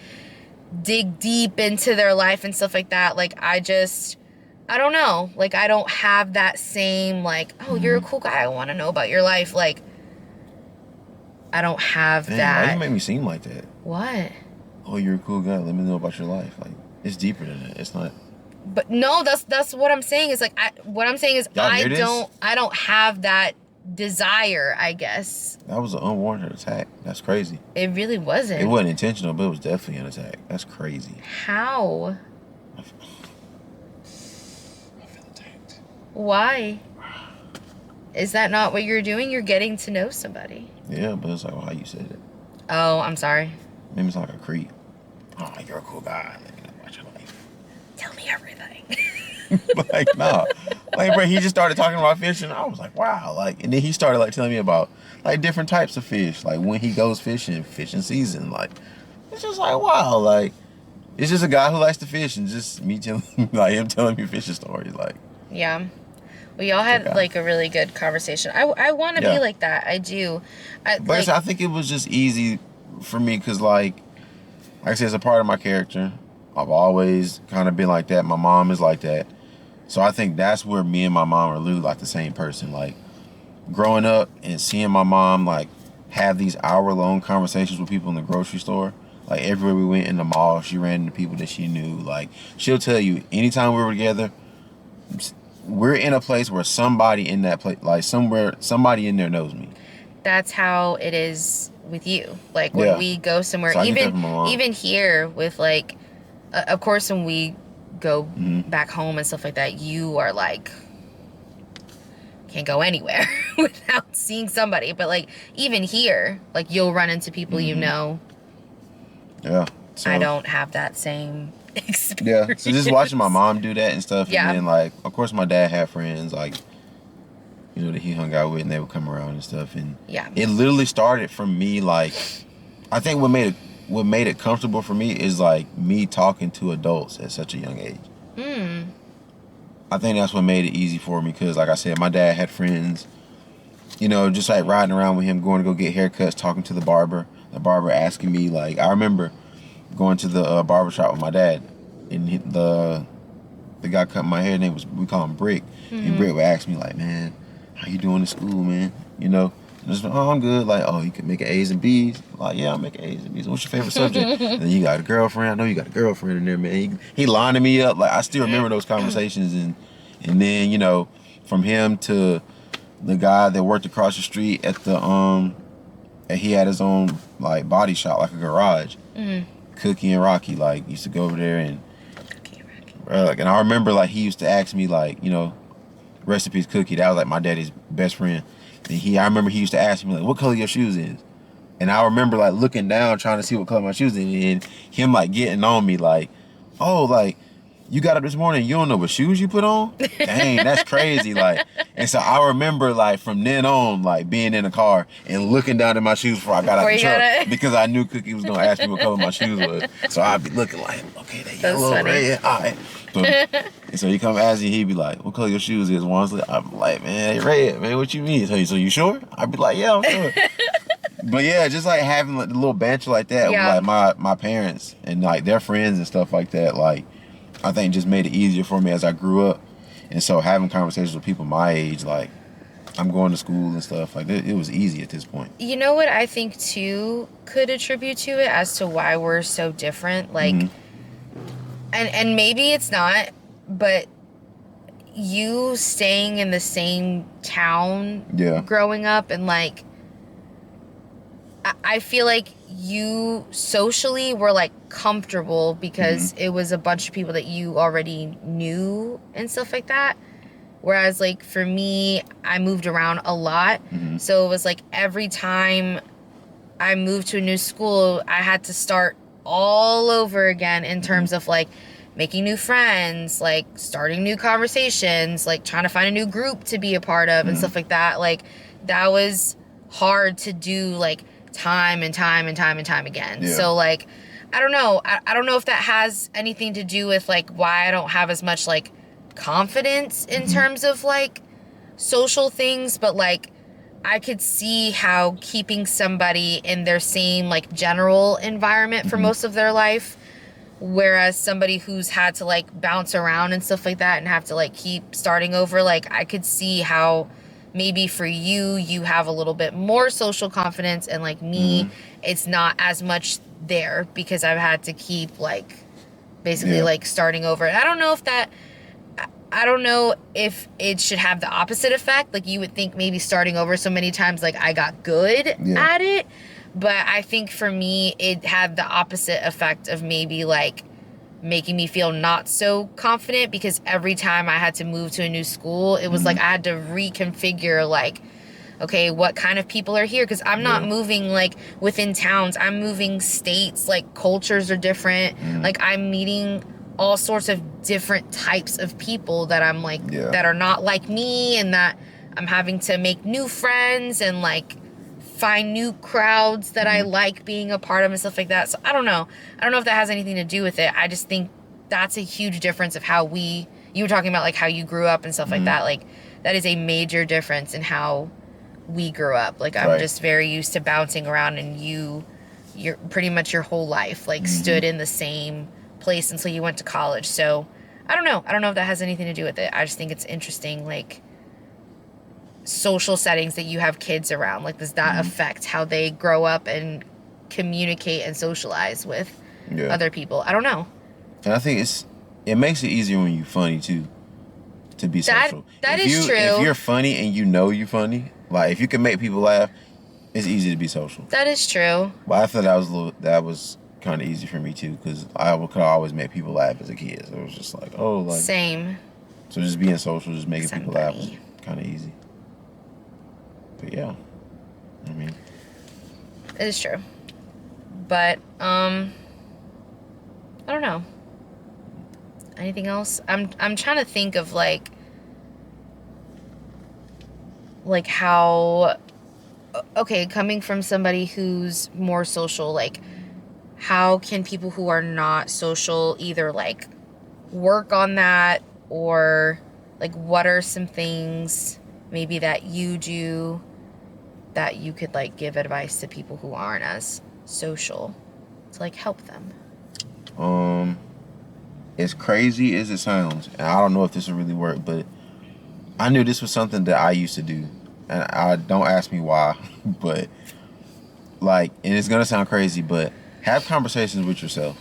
dig deep into their life and stuff like that. Like I don't know. Like I don't have that same like, oh, you're a cool guy, I want to know about your life. Like I don't have that. Why you make me seem like that? What? Oh, you're a cool guy, let me know about your life. Like it's deeper than that. It's not. But no, that's what I'm saying is like I don't have that desire, I guess. That was an unwarranted attack. That's crazy. It really wasn't. It wasn't intentional, but it was definitely an attack. That's crazy. How? I feel attacked. Why? Is that not what you're doing? You're getting to know somebody. Yeah, but it's like how you said it. Oh, I'm sorry. Maybe it's like a creep. Oh, you're a cool guy. Let me know about your life. Tell me everything. Like, no. Like, bro, he just started talking about fishing. I was like, wow. Like, and then he started, like, telling me about, like, different types of fish. Like, when he goes fishing season. Like, it's just like, wow. Like, it's just a guy who likes to fish and just me telling, like, him telling me fishing stories. Like, yeah. Well, y'all had, like, a really good conversation. I want to be like that. I do. But I think it was just easy for me because, like I said, it's a part of my character. I've always kind of been like that. My mom is like that. So I think that's where me and my mom are literally like the same person. Like growing up and seeing my mom like have these hour-long conversations with people in the grocery store. Like everywhere we went in the mall, she ran into people that she knew. Like she'll tell you anytime we were together, we're in a place where somebody in that place, like somebody in there knows me. That's how it is with you. Like when we go somewhere, so even here with like, of course, when we go back home and stuff like that, you are like, can't go anywhere without seeing somebody. But like even here, like you'll run into people you know. Yeah. So, I don't have that same experience. Yeah. So just watching my mom do that and stuff. Yeah. And then like, of course, my dad had friends like, you know, that he hung out with and they would come around and stuff. And it literally started from me like, I think what made it comfortable for me is like me talking to adults at such a young age. I think that's what made it easy for me because, like I said, my dad had friends, you know, just like riding around with him, going to go get haircuts, talking to the barber asking me, like, I remember going to the barber shop with my dad, and the guy cutting my hair, name was, we call him Brick, and Brick would ask me, like, man, how you doing in school, man? You know? Just, oh, I'm good. Like, oh, you can make A's and B's. Like, yeah, I'm making A's and B's. What's your favorite subject? And then you got a girlfriend. I know you got a girlfriend in there, man. He lining me up. Like, I still remember those conversations. And then, you know, from him to the guy that worked across the street at the, and he had his own, like, body shop, like a garage. Cookie and Rocky, like, used to go over there and, Cookie and Rocky. Like, and I remember, like, he used to ask me, like, you know, recipes Cookie. That was, like, my daddy's best friend. I remember he used to ask me, like, what color your shoes is? And I remember, like, looking down, trying to see what color my shoes is, and him, like, getting on me, like, oh, like, you got up this morning, you don't know what shoes you put on? Dang, that's crazy, like. And so I remember, like, from then on, like, being in the car and looking down at my shoes before I got out the truck because I knew Cookie was going to ask me what color my shoes was. So I'd be looking like, okay, they yellow, red, all right. So he come ask me, he'd be like, what color your shoes is? I'm like, man, they red, man, what you mean? So you sure? I'd be like, yeah, I'm sure. But yeah, just like having like, a little banter like that with like my parents and like their friends and stuff like that, like, I think just made it easier for me as I grew up. And so having conversations with people my age, like, I'm going to school and stuff. Like, it was easy at this point. You know what I think, too, could attribute to it as to why we're so different? Like, and maybe it's not, but you staying in the same town growing up, and, like, I feel like you socially were, like, comfortable because it was a bunch of people that you already knew and stuff like that. Whereas, like, for me, I moved around a lot. So it was like every time I moved to a new school, I had to start all over again in terms of, like, making new friends, like, starting new conversations, like, trying to find a new group to be a part of and stuff like that. Like, that was hard to do, like, time and time again. So, like, I don't know. I don't know if that has anything to do with, like, why I don't have as much, like, confidence in terms of, like, social things, but, like, I could see how keeping somebody in their same, like, general environment for most of their life, whereas somebody who's had to, like, bounce around and stuff like that and have to, like, keep starting over, like, I could see how maybe for you have a little bit more social confidence, and, like, me, it's not as much there because I've had to keep, like, basically, like, starting over. I don't know if it should have the opposite effect. Like, you would think maybe starting over so many times, like, I got good at it. But I think for me, it had the opposite effect of maybe, like, making me feel not so confident, because every time I had to move to a new school, it was like I had to reconfigure, like, okay, what kind of people are here? Because I'm not moving, like, within towns. I'm moving states. Like, cultures are different. Like, I'm meeting all sorts of different types of people that I'm, like, that are not like me, and that I'm having to make new friends and, like, find new crowds that I like being a part of and stuff like that. So I don't know. I don't know if that has anything to do with it. I just think that's a huge difference of how you were talking about, like, how you grew up and stuff like that. Like, that is a major difference in how we grew up. Like, I'm just very used to bouncing around, and you're pretty much your whole life, like, stood in the same place until you went to college. So I don't know if that has anything to do with it. I just think it's interesting, like, social settings that you have kids around, like, does that affect how they grow up and communicate and socialize with other people? I don't know. And I think it makes it easier when you're funny too, to be social. That is true. If you're funny and you know you're funny, like, if you can make people laugh, it's easy to be social. That is true. But I thought that was kind of easy for me too, because I could always make people laugh as a kid. So it was just like, oh, like, same. So just being social, just making people laugh was kind of easy. But yeah, I mean, it is true. But I don't know. Anything else? I'm trying to think of, like how, okay, coming from somebody who's more social, like, how can people who are not social either, like, work on that, or, like, what are some things maybe that you do that you could, like, give advice to people who aren't as social to, like, help them? As crazy as it sounds, and I don't know if this will really work, but I knew this was something that I used to do, and I don't ask me why, but, like, and it's gonna sound crazy, but have conversations with yourself.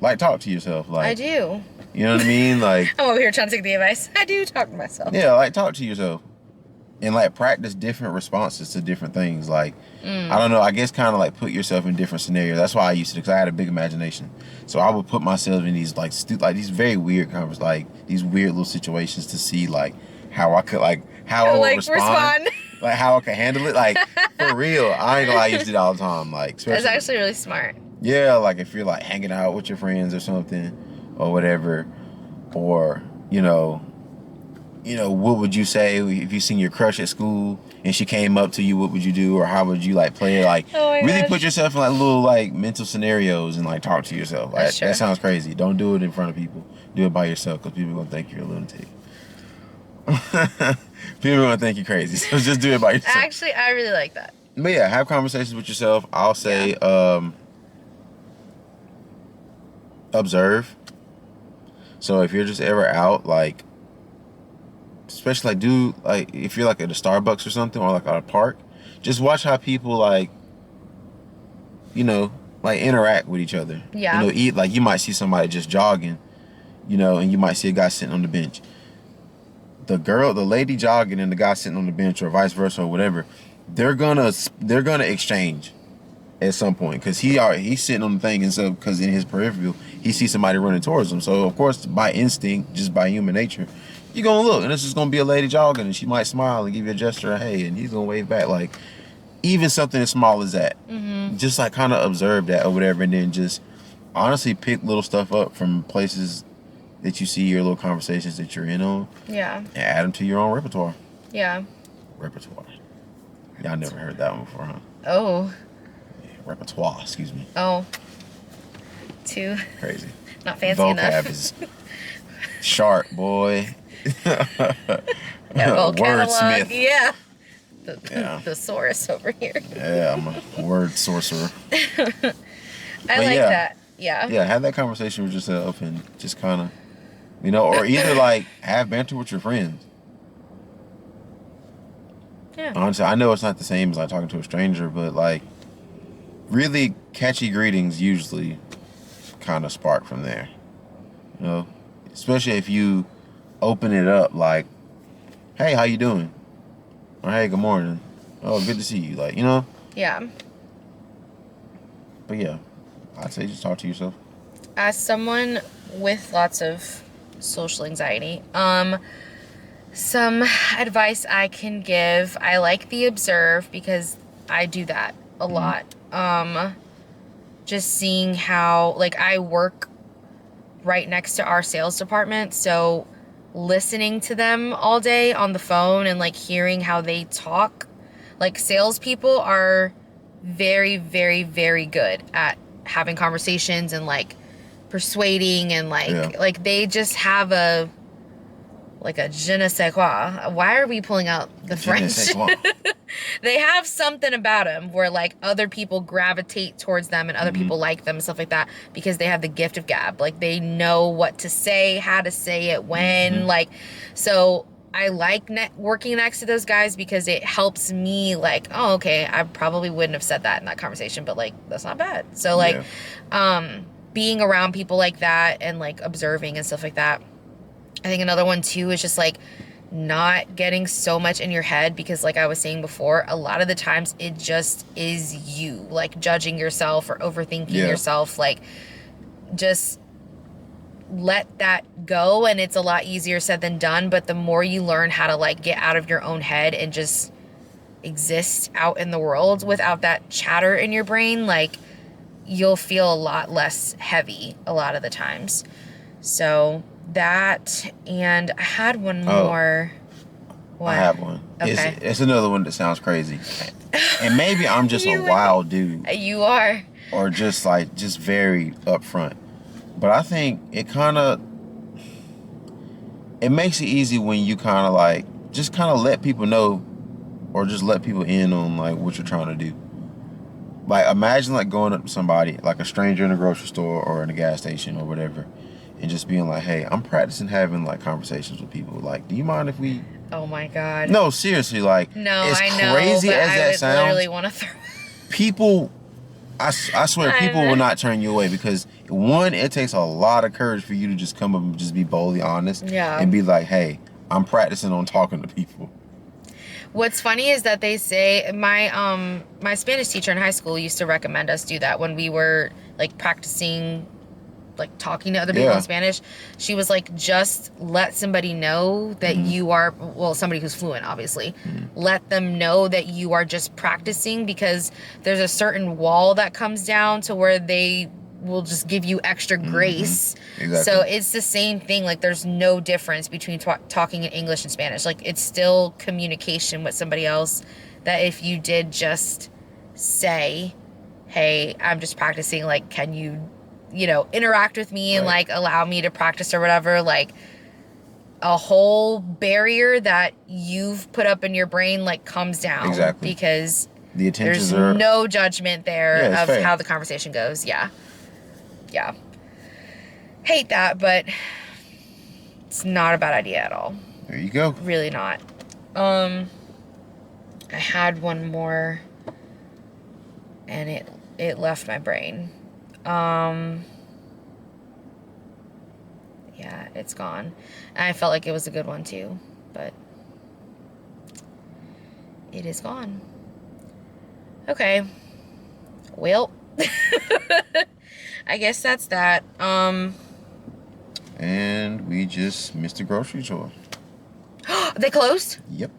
Like, talk to yourself. Like, I do. You know what I mean? Like, I'm over here trying to take the advice. I do talk to myself. Yeah, like, talk to yourself. And, like, practice different responses to different things. Like, I don't know, I guess kind of, like, put yourself in different scenarios. That's why I used to, because I had a big imagination. So I would put myself in these, like, these very weird these weird little situations to see, like, how I could, like, how I would respond. Like, how I could handle it. Like, for real. I ain't gonna lie, I used to do that all the time. Like, that's actually really smart. Yeah, like, if you're, like, hanging out with your friends or something, or whatever, or, you know, what would you say if you seen your crush at school and she came up to you? What would you do, or how would you, like, play it? Like, really put yourself in, like, little, like, mental scenarios and, like, talk to yourself. Like, that sounds crazy. Don't do it in front of people. Do it by yourself, because people are gonna think you're a lunatic. People are gonna think you're crazy. So just do it by yourself. Actually, I really like that. But yeah, have conversations with yourself. I'll say, observe. So if you're just ever out, like, especially like do like if you're like at a Starbucks or something or like at a park, just watch how people like, you know, like interact with each other. Yeah. You know, eat like you might see somebody just jogging, you know, and you might see a guy sitting on the bench. The lady jogging and the guy sitting on the bench or vice versa or whatever, they're gonna exchange at some point because he's sitting on the thing, and so because in his peripheral he sees somebody running towards him, so of course by instinct, just by human nature, you're gonna look, and this is gonna be a lady jogging, and she might smile and give you a gesture of hey, and he's gonna wave back. Like even something as small as that, just like kind of observe that or whatever, and then just honestly pick little stuff up from places that you see, your little conversations that you're in on, and add them to your own repertoire. Repertoire. Y'all never heard that one before, huh? Oh. Repertoire, excuse me. Oh. Too crazy. Not fancy vocab enough. Is sharp, boy. Wordsmith. Yeah. The thesaurus over here. Yeah, I'm a word sorcerer. I like that. Yeah. Yeah, have that conversation with yourself and just kind of, you know, or either like have banter with your friends. Yeah. Honestly, I know it's not the same as like talking to a stranger, but like really catchy greetings usually kind of spark from there. You know, especially if you open it up like, "Hey, how you doing?" Or "Hey, good morning." "Oh, good to see you." Like, you know. Yeah. But yeah, I'd say just talk to yourself. As someone with lots of social anxiety, some advice I can give, I like the observe because I do that a lot. Just seeing how, like, I work right next to our sales department, so listening to them all day on the phone and like hearing how they talk, like salespeople are very, very, very good at having conversations and like persuading and like they just have a je ne sais quoi. Why are we pulling out the French? They have something about them where like other people gravitate towards them and other people like them and stuff like that because they have the gift of gab. Like they know what to say, how to say it, when, like, so I like working next to those guys because it helps me like, oh, okay, I probably wouldn't have said that in that conversation, but like, that's not bad. So like, being around people like that and like observing and stuff like that. I think another one too is just like not getting so much in your head because like I was saying before, a lot of the times it just is you like judging yourself or overthinking yourself. Like just let that go, and it's a lot easier said than done, but the more you learn how to like get out of your own head and just exist out in the world without that chatter in your brain, like you'll feel a lot less heavy a lot of the times. So that, and I had one more. What? I have one. Okay. It's another one that sounds crazy. And maybe I'm just a wild dude. You are. Or just very upfront. But I think it makes it easy when you kind of like, just kind of let people know or just let people in on like what you're trying to do. Like imagine like going up to somebody, like a stranger in a grocery store or in a gas station or whatever, and just being like, hey, I'm practicing having like conversations with people. Like, do you mind if we... Oh my God. No, seriously, like, no, as I know, crazy but as I that would sounds, literally want to throw... people, I swear, people will not turn you away because one, it takes a lot of courage for you to just come up and just be boldly honest and be like, hey, I'm practicing on talking to people. What's funny is that they say my Spanish teacher in high school used to recommend us do that when we were like practicing like talking to other people in Spanish. She was like, just let somebody know that you are, well, somebody who's fluent, obviously, let them know that you are just practicing, because there's a certain wall that comes down to where they will just give you extra grace. Exactly. So it's the same thing. Like there's no difference between talking in English and Spanish. Like it's still communication with somebody else, that if you did just say, hey, I'm just practicing, like, can you interact with me and like allow me to practice or whatever, like a whole barrier that you've put up in your brain like comes down. Exactly. Because the there's no judgment there of fair. how the conversation goes. Yeah. Hate that, but it's not a bad idea at all. There you go. Really not. I had one more, and it left my brain. Yeah, it's gone. And I felt like it was a good one too, but it is gone. Okay. Well, I guess that's that. And we just missed the grocery store. They closed? Yep.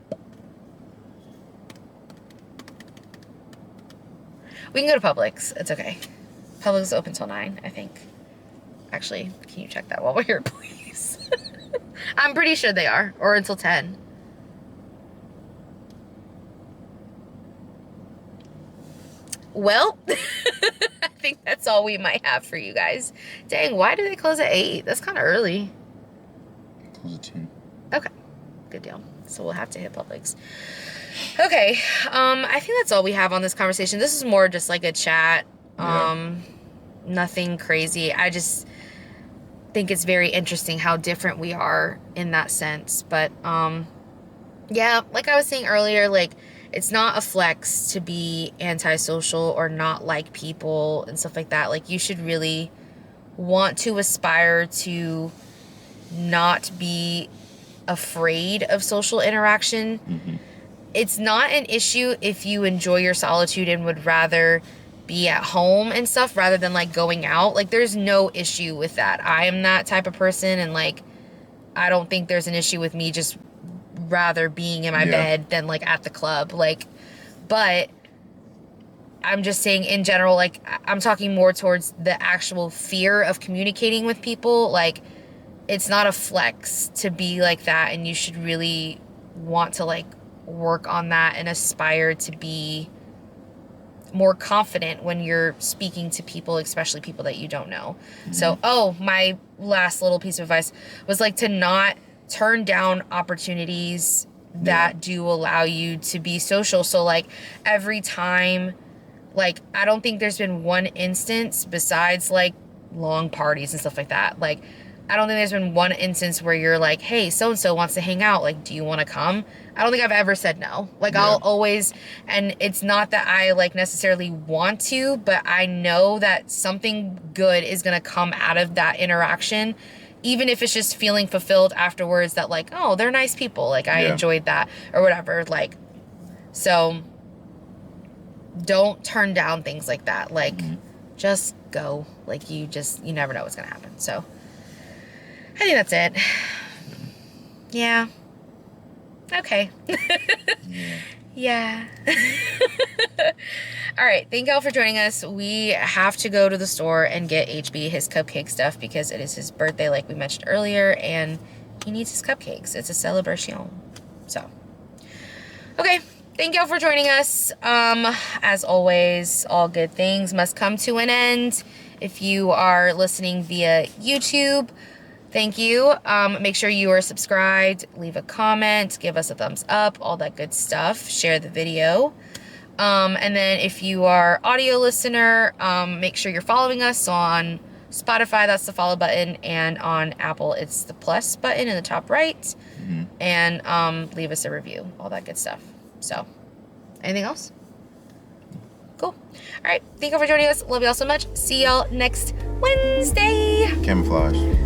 We can go to Publix. It's okay. Publix is open till 9, I think. Actually, can you check that while we're here, please? I'm pretty sure they are. Or until 10. Well, I think that's all we might have for you guys. Dang, why do they close at 8? That's kind of early. Close at 10. Okay, good deal. So we'll have to hit Publix. Okay, I think that's all we have on this conversation. This is more just like a chat. Nothing crazy. I just think it's very interesting how different we are in that sense. But yeah, like I was saying earlier, like it's not a flex to be antisocial or not like people and stuff like that. Like you should really want to aspire to not be afraid of social interaction. Mm-hmm. It's not an issue if you enjoy your solitude and would rather be at home and stuff rather than like going out. Like there's no issue with that. I am that type of person, and like I don't think there's an issue with me just rather being in my bed than like at the club. Like, but I'm just saying in general, like I'm talking more towards the actual fear of communicating with people. Like it's not a flex to be like that, and you should really want to like work on that and aspire to be more confident when you're speaking to people, especially people that you don't know. Mm-hmm. So, my last little piece of advice was like to not turn down opportunities that do allow you to be social. So like every time, like I don't think there's been one instance besides like long parties and stuff like that. Like I don't think there's been one instance where you're like, hey, so-and-so wants to hang out. Like, do you want to come? I don't think I've ever said no. Like, I'll always, and it's not that I, like, necessarily want to, but I know that something good is going to come out of that interaction, even if it's just feeling fulfilled afterwards that, like, oh, they're nice people. Like, I enjoyed that or whatever. Like, so don't turn down things like that. Like, just go. Like, you never know what's going to happen. So I think that's it. Yeah. Okay. Yeah. All right. Thank y'all for joining us. We have to go to the store and get HB his cupcake stuff because it is his birthday, like we mentioned earlier, and he needs his cupcakes. It's a celebration. So, okay. Thank y'all for joining us. As always, all good things must come to an end. If you are listening via YouTube, thank you. Make sure you are subscribed, leave a comment, give us a thumbs up, all that good stuff. Share the video. And then if you are audio listener, make sure you're following us on Spotify. That's the follow button. And on Apple, it's the plus button in the top right. Mm-hmm. And leave us a review, all that good stuff. So, anything else? Cool. All right. Thank you for joining us. Love y'all so much. See y'all next Wednesday. Camouflage.